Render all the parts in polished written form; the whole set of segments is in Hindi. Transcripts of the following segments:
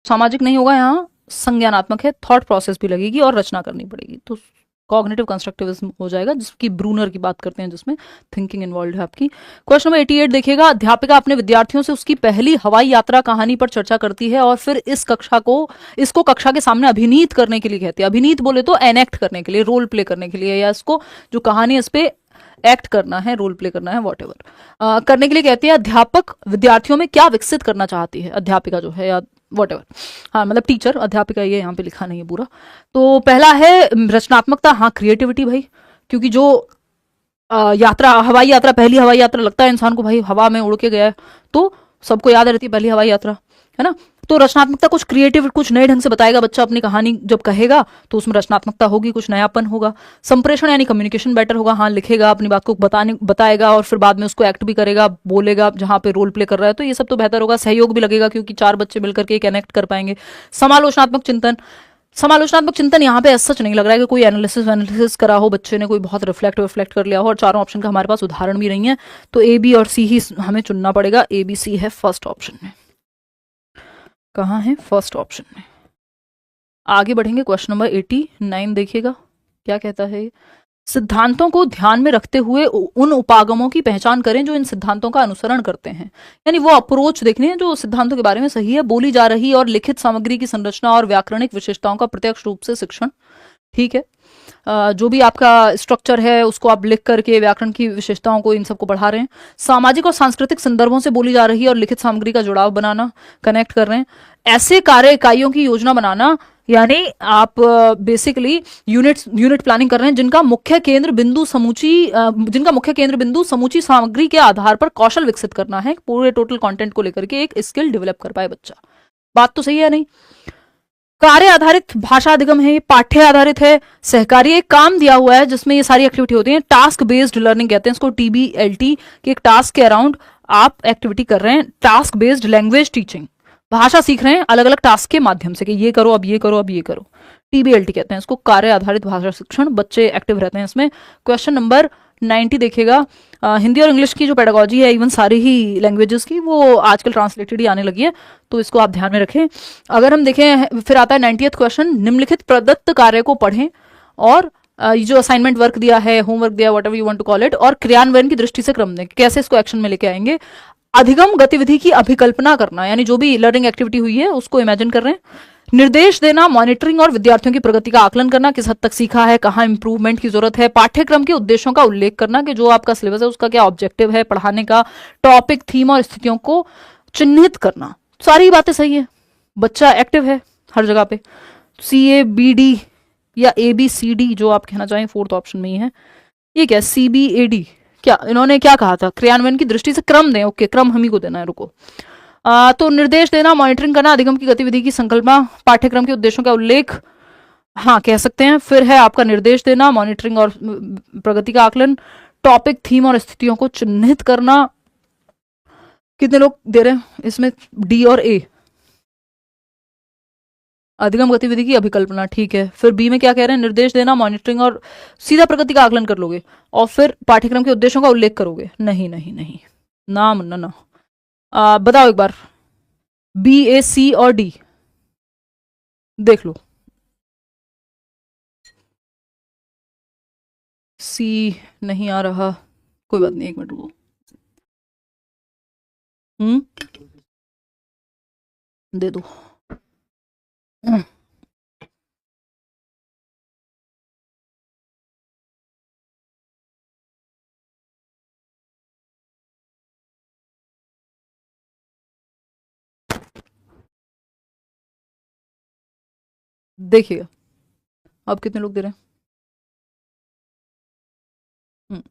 सामाजिक नहीं होगा, यहाँ संज्ञानात्मक है, थॉट प्रोसेस भी लगेगी और रचना करनी पड़ेगी, तो कॉग्निटिव कंस्ट्रक्टिविज्म हो जाएगा, जिसकी ब्रूनर की बात करते हैं, जिसमें थिंकिंग इन्वॉल्व है आपकी। क्वेश्चन नंबर 88 देखिएगा, अध्यापिका अपने विद्यार्थियों से उसकी पहली हवाई यात्रा कहानी पर चर्चा करती है और फिर इसको कक्षा के सामने अभिनीत करने के लिए कहती है। अभिनीत बोले तो एनेक्ट करने के लिए, रोल प्ले करने के लिए, या इसको जो कहानी है इस पे एक्ट करना है, रोल प्ले करना है, वॉट करने के लिए कहती है। अध्यापक विद्यार्थियों में क्या विकसित करना चाहती है, अध्यापिका जो है या वॉट हाँ मतलब टीचर, अध्यापिका ये यहाँ पे लिखा नहीं है पूरा। तो पहला है रचनात्मकता, हाँ क्रिएटिविटी भाई, क्योंकि जो यात्रा, हवाई यात्रा, पहली हवाई यात्रा, लगता है इंसान को भाई हवा में उड़ के गया है, तो सबको याद रहती है पहली हवाई यात्रा, है ना। तो रचनात्मकता, कुछ क्रिएटिव, कुछ नए ढंग से बताएगा बच्चा अपनी कहानी जब कहेगा, तो उसमें रचनात्मकता होगी, कुछ नयापन होगा। संप्रेषण यानी कम्युनिकेशन बेटर होगा, हाँ लिखेगा, अपनी बात को बताएगा और फिर बाद में उसको एक्ट भी करेगा, बोलेगा जहां पे रोल प्ले कर रहा है, तो ये सब तो बेहतर होगा। सहयोग भी लगेगा क्योंकि 4 बच्चे मिलकर के कनेक्ट कर पाएंगे। समालोचनात्मक चिंतन यहाँ पे सच नहीं लग रहा है कि कोई एनालिसिस करा हो बच्चे ने, कोई बहुत रिफ्लेक्ट कर लिया हो, और चारों ऑप्शन का हमारे पास उदाहरण भी नहीं है, तो ए बी और सी ही हमें चुनना पड़ेगा। ए बी सी है फर्स्ट ऑप्शन में। कहाँ है? फर्स्ट ऑप्शन में। आगे बढ़ेंगे, क्वेश्चन नंबर 89 देखिएगा क्या कहता है। सिद्धांतों को ध्यान में रखते हुए उन उपागमों की पहचान करें जो इन सिद्धांतों का अनुसरण करते हैं, यानी वो अप्रोच देखनी है जो सिद्धांतों के बारे में सही है। बोली जा रही और लिखित सामग्री की संरचना और व्याकरणिक विशेषताओं का प्रत्यक्ष रूप से शिक्षण, ठीक है। जो भी आपका स्ट्रक्चर है उसको आप लिख करके व्याकरण की विशेषताओं को, इन सबको बढ़ा रहे हैं। सामाजिक और सांस्कृतिक संदर्भों से बोली जा रही और लिखित सामग्री का जुड़ाव बनाना, कनेक्ट कर रहे हैं। ऐसे कार्य इकाइयों की योजना बनाना, यानी आप बेसिकली यूनिट प्लानिंग कर रहे हैं जिनका मुख्य केंद्र बिंदु समूची सामग्री के आधार पर कौशल विकसित करना है, पूरे टोटल कंटेंट को लेकर के एक स्किल डेवलप कर पाए बच्चा। बात तो सही है नहीं? कार्य आधारित भाषा अधिगम है, ये पाठ्य आधारित है। सहकारी एक काम दिया हुआ है जिसमें ये सारी एक्टिविटी होती है। टास्क बेस्ड लर्निंग कहते हैं इसको, TBLT, कि एक टास्क के अराउंड आप एक्टिविटी कर रहे हैं। टास्क बेस्ड लैंग्वेज टीचिंग, भाषा सीख रहे हैं अलग अलग टास्क के माध्यम से, कि ये करो, अब ये करो, अब ये करो। TBLT कहते हैं इसको, कार्य आधारित भाषा शिक्षण। बच्चे एक्टिव रहते हैं इसमें। क्वेश्चन नंबर 90 देखिएगा। हिंदी और इंग्लिश की जो पेडागोजी है, इवन सारी ही लैंग्वेजेस की, वो आजकल ट्रांसलेटेड ही आने लगी है, तो इसको आप ध्यान में रखें। अगर हम देखें, फिर आता है 90th क्वेश्चन, निम्नलिखित प्रदत्त कार्य को पढ़ें और ये जो असाइनमेंट वर्क दिया है, होमवर्क दिया, whatever you want to call it, और क्रियान्वयन की दृष्टि से क्रम दें, कैसे इसको एक्शन में लेके आएंगे। अधिगम गतिविधि की अभिकल्पना करना, यानी जो भी लर्निंग एक्टिविटी हुई है उसको इमेजिन कर रहे हैं। निर्देश देना, मॉनिटरिंग और विद्यार्थियों की प्रगति का आकलन करना, किस हद तक सीखा है, कहाँ इंप्रूवमेंट की जरूरत है। पाठ्यक्रम के उद्देश्यों का उल्लेख करना, कि जो आपका सिलेबस है उसका क्या ऑब्जेक्टिव है पढ़ाने का। टॉपिक, थीम और स्थितियों को चिन्हित करना। सारी बातें सही है, बच्चा एक्टिव है हर जगह पे। CABD या ABCD जो आप कहना चाहें, फोर्थ ऑप्शन में ही है। ये क्या CBAD, क्या इन्होंने क्या कहा था? क्रियान्वयन की दृष्टि से क्रम दें। ओके, क्रम हम ही को देना है, रुको। तो निर्देश देना, मॉनिटरिंग करना, अधिगम की गतिविधि की संकल्पना, पाठ्यक्रम के उद्देश्यों का उल्लेख, हाँ कह सकते हैं। फिर है आपका निर्देश देना, मॉनिटरिंग और प्रगति का आकलन, टॉपिक, थीम और स्थितियों को चिन्हित करना। कितने लोग दे रहे हैं इसमें? D और A। अधिगम गतिविधि की अभिकल्पना, ठीक है। फिर B में क्या कह रहे हैं? निर्देश देना, मॉनिटरिंग और सीधा प्रगति का आकलन कर लोगे, और फिर पाठ्यक्रम के उद्देश्यों का उल्लेख करोगे। नहीं नहीं नहीं, ना मुन्ना ना। बताओ एक बार, B, A, C और D देख लो। C नहीं आ रहा, कोई बात नहीं, एक मिनट रुको। दे दो। देखिएगा अब कितने लोग दे रहे हैं।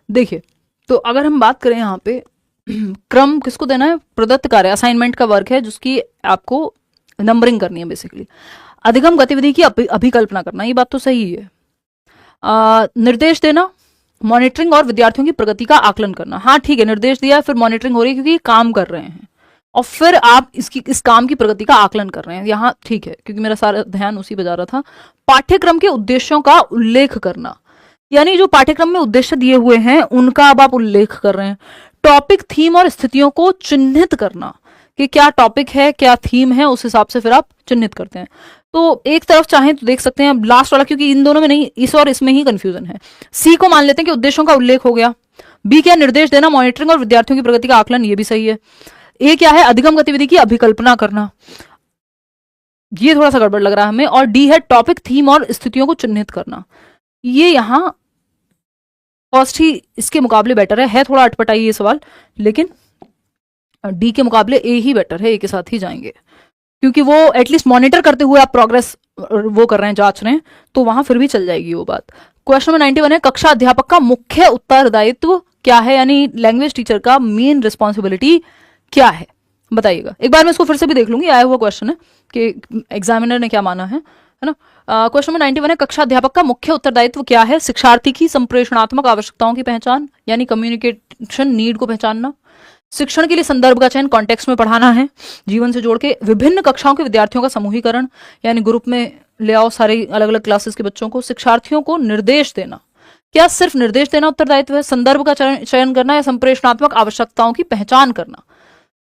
देखिए, तो अगर हम बात करें यहाँ पे, क्रम किसको देना है? प्रदत्त कार्य, असाइनमेंट का वर्क है जिसकी आपको नंबरिंग करनी है बेसिकली। अधिगम गतिविधि की अभिकल्पना करना, ये बात तो सही है। निर्देश देना, मॉनिटरिंग और विद्यार्थियों की प्रगति का आकलन करना, हाँ ठीक है, निर्देश दिया, फिर मॉनिटरिंग हो रही है क्योंकि काम कर रहे हैं, और फिर आप इस काम की प्रगति का आकलन कर रहे हैं, यहाँ ठीक है, क्योंकि मेरा सारा ध्यान उसी पे जा रहा था। पाठ्यक्रम के उद्देश्यों का उल्लेख करना, यानी जो पाठ्यक्रम में उद्देश्य दिए हुए हैं उनका अब आप उल्लेख कर रहे हैं। टॉपिक, थीम और स्थितियों को चिन्हित करना, कि क्या टॉपिक है, क्या थीम है, उस हिसाब से फिर आप चिन्हित करते हैं। तो एक तरफ चाहें तो देख सकते हैं, अब लास्ट वाला क्योंकि इन दोनों में नहीं, इस और इसमें ही कंफ्यूजन है। सी को मान लेते हैं कि उद्देश्यों का उल्लेख हो गया। बी क्या, निर्देश देना, मॉनिटरिंग और विद्यार्थियों की प्रगति का आकलन, ये भी सही है। ए क्या है, अधिगम गतिविधि की अभिकल्पना करना, ये थोड़ा सा गड़बड़ लग रहा है हमें। और डी है टॉपिक, थीम और स्थितियों को चिन्हित करना। ये यहां फर्स्ट ही इसके मुकाबले बेटर है थोड़ा अटपटाई ये सवाल, लेकिन डी के मुकाबले ए ही बेटर है, ए के साथ ही जाएंगे क्योंकि वो एटलीस्ट मॉनिटर करते हुए आप प्रोग्रेस वो कर रहे हैं, जांच रहे हैं, तो वहां फिर भी चल जाएगी वो बात। क्वेश्चन नंबर 91 है, कक्षा अध्यापक का मुख्य उत्तरदायित्व क्या है, यानी लैंग्वेज टीचर का मेन रिस्पॉन्सिबिलिटी क्या है, बताइएगा। एक बार मैं इसको फिर से भी देख लूंगी, आया हुआ क्वेश्चन है कि एग्जामिनर ने क्या माना है ना। क्वेश्चन नंबर 91 है, कक्षा अध्यापक का मुख्य उत्तरदायित्व क्या है, शिक्षार्थी की संप्रेषणात्मक आवश्यकताओं की पहचान यानी कम्युनिकेशन नीड को पहचानना, शिक्षण के लिए संदर्भ का चयन, कॉन्टेक्स्ट में पढ़ाना है जीवन से जोड़ के, विभिन्न कक्षाओं के विद्यार्थियों का समूहीकरण यानी ग्रुप में ले आओ सारे अलग अलग क्लासेस के बच्चों को, शिक्षार्थियों को निर्देश देना, क्या सिर्फ निर्देश देना उत्तरदायित्व है, संदर्भ का चयन करना या संप्रेषणात्मक आवश्यकताओं की पहचान करना।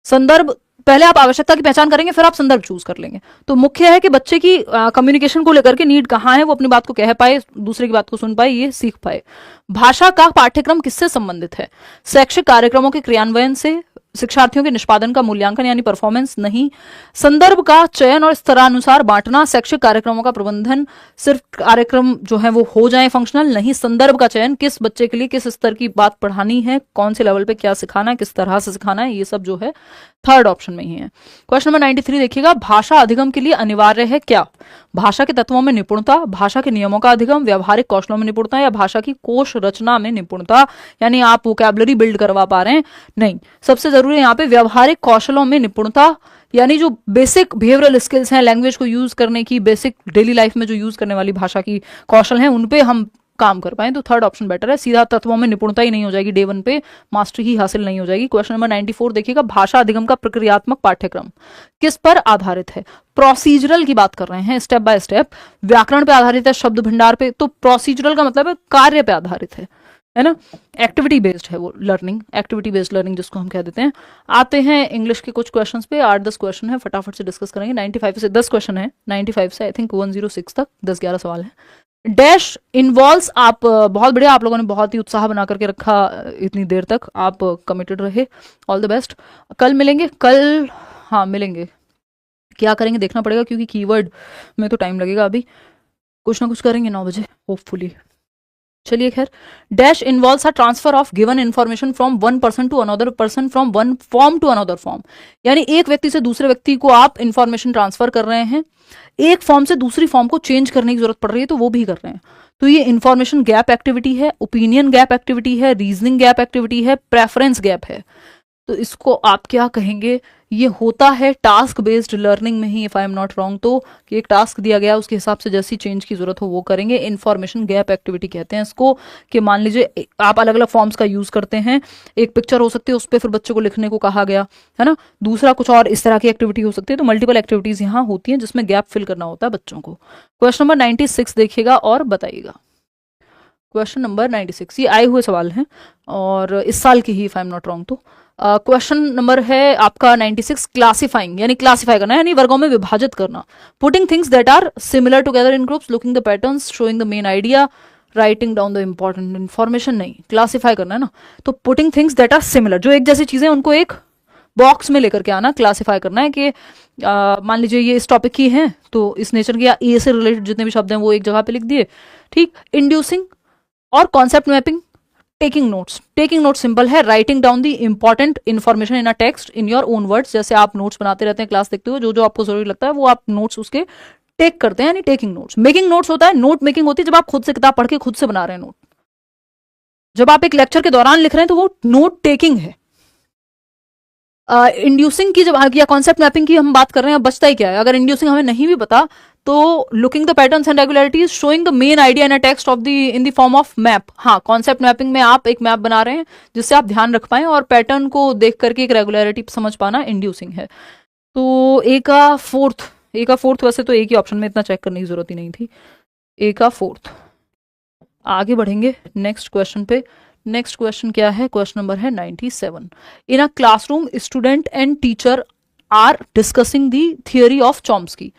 संदर्भ पहले आप आवश्यकता की पहचान करेंगे, फिर आप संदर्भ चूज कर लेंगे। तो मुख्य है कि बच्चे की कम्युनिकेशन को लेकर के नीड कहाँ है, वो अपनी बात को कह पाए, दूसरे की बात को सुन पाए, ये सीख पाए। भाषा का पाठ्यक्रम किससे संबंधित है, शैक्षिक कार्यक्रमों के क्रियान्वयन से, शिक्षार्थियों के निष्पादन का मूल्यांकन यानी परफॉर्मेंस नहीं, संदर्भ का चयन और स्तरानुसार बांटना, शैक्षिक कार्यक्रमों का प्रबंधन, सिर्फ कार्यक्रम जो है वो हो जाए फंक्शनल नहीं, संदर्भ का चयन, किस बच्चे के लिए किस स्तर की बात पढ़ानी है, कौन से लेवल पे क्या सिखाना है, किस तरह से सिखाना है, ये सब जो है थर्ड ऑप्शन में ही है। क्वेश्चन नंबर 93 देखिएगा, भाषा अधिगम के लिए अनिवार्य है क्या, भाषा के तत्वों में निपुणता, भाषा के नियमों का अधिगम, व्यावहारिक कौशलों में निपुणता या भाषा की कोश रचना में निपुणता, यानी आप वोकैबुलरी बिल्ड करवा पा रहे हैं, नहीं, सबसे जरूरी है यहाँ पे व्यावहारिक कौशलों में निपुणता, यानी जो बेसिक बिहेवियरल स्किल्स हैं, लैंग्वेज को यूज करने की, बेसिक डेली लाइफ में जो यूज करने वाली भाषा की कौशल हैं, उन पे हम काम कर पाए, तो थर्ड ऑप्शन बेटर है। सीधा तत्वों में निपुणता ही नहीं हो जाएगी, डे 1 पे मास्टरी ही हासिल नहीं हो जाएगी। क्वेश्चन नंबर 94 देखिएगा, भाषा अधिगम का प्रक्रियात्मक पाठ्यक्रम किस पर आधारित है, प्रोसीजरल की बात कर रहे हैं, स्टेप बाय स्टेप, व्याकरण पे आधारित है, शब्द भंडार पे, तो प्रोसीजरल का मतलब है कार्य पे आधारित है ना, एक्टिविटी बेस्ड है वो लर्निंग, एक्टिविटी बेस्ड लर्निंग जिसको हम कह देते हैं। आते हैं इंग्लिश के कुछ क्वेश्चंस पे, 8-10 क्वेश्चन है, फटाफट से डिस्कस करेंगे। 95 से 10 क्वेश्चन है, 95 से आई थिंक 106 तक 10-11 सवाल है। डैश इन्वॉल्व्स, आप बहुत बढ़िया, आप लोगों ने बहुत ही उत्साह बना करके रखा इतनी देर तक, आप कमिटेड रहे, ऑल द बेस्ट। कल मिलेंगे, कल हाँ मिलेंगे, क्या करेंगे देखना पड़ेगा क्योंकि कीवर्ड में तो टाइम लगेगा, अभी कुछ ना कुछ करेंगे 9 बजे होपफुली। चलिए खैर, dash involves a transfer of given information from one person to another person from one form to another form, यानी एक व्यक्ति से दूसरे व्यक्ति को आप इन्फॉर्मेशन ट्रांसफर कर रहे हैं, एक फॉर्म से दूसरी फॉर्म को चेंज करने की जरूरत पड़ रही है तो वो भी कर रहे हैं। तो ये इन्फॉर्मेशन गैप एक्टिविटी है, ओपिनियन गैप एक्टिविटी है, रीजनिंग गैप एक्टिविटी है, प्रेफरेंस गैप है। तो इसको आप क्या कहेंगे, ये होता है टास्क बेस्ड लर्निंग में ही, if I am not wrong, तो कि एक टास्क दिया गया उसके हिसाब से जैसी चेंज की जरूरत हो वो करेंगे। इन्फॉर्मेशन गैप एक्टिविटी कहते हैं इसको, कि मान लीजिए आप अलग अलग फॉर्म्स का यूज करते हैं, एक पिक्चर हो सकती है उस पर फिर बच्चे को लिखने को कहा गया है ना, दूसरा कुछ और इस तरह की एक्टिविटी हो सकती है, तो मल्टीपल एक्टिविटीज यहाँ होती हैं जिसमें गैप फिल करना होता है बच्चों को। क्वेश्चन नंबर 96 देखिएगा और बताइएगा। क्वेश्चन नंबर 96 ये आए हुए सवाल हैं और इस साल की ही, if I am not wrong. तो क्वेश्चन नंबर है आपका 96, क्लासिफाइंग यानी क्लासिफाई करना यानी वर्गों में विभाजित करना, putting things that are similar together in groups, looking the patterns, showing the main idea, writing down the important information, नहीं क्लासिफाई करना है ना। तो putting things that are similar, जो एक जैसी चीजें उनको एक बॉक्स में लेकर के आना, क्लासिफाई करना है कि मान लीजिए ये इस टॉपिक की हैं तो इस नेचर के या ए से रिलेटेड जितने भी शब्द हैं वो एक जगह पे लिख दिए, ठीक। इंड्यूसिंग और concept mapping, taking notes, taking notes simple है, writing down the important information in a text in your own words, जैसे आप नोट्स बनाते रहते हैं क्लास देखते हुए, जो जो आपको जरूरी लगता है वो आप नोट्स उसके टेक करते हैं, यानी टेकिंग नोट्स। मेकिंग नोट्स होता है, नोट मेकिंग होती है जब आप खुद से किताब पढ़ के खुद से बना रहे हैं नोट, जब आप एक लेक्चर के दौरान लिख रहे हैं तो वो नोट टेकिंग है। इंड्यूसिंग की जब या कॉन्सेप्ट मैपिंग की हम बात कर रहे हैं, अब बचता ही क्या है, अगर इंड्यूसिंग हमें नहीं भी पता तो looking the patterns and regularities, showing the main idea in a text of the in the form of map. हाँ, कॉन्सेप्ट मैपिंग में आप एक मैप बना रहे हैं जिससे आप ध्यान रख पाए और पैटर्न को देख करके एक रेगुलरिटी समझ पाना इंड्यूसिंग है। तो ए का फोर्थ वैसे तो एक ही ऑप्शन में इतना चेक करने की जरूरत ही नहीं थी, ए का फोर्थ। आगे बढ़ेंगे नेक्स्ट क्वेश्चन पे। नेक्स्ट क्वेश्चन क्या है, क्वेश्चन नंबर है 97। In a classroom student and teacher are discussing the theory of Chomsky.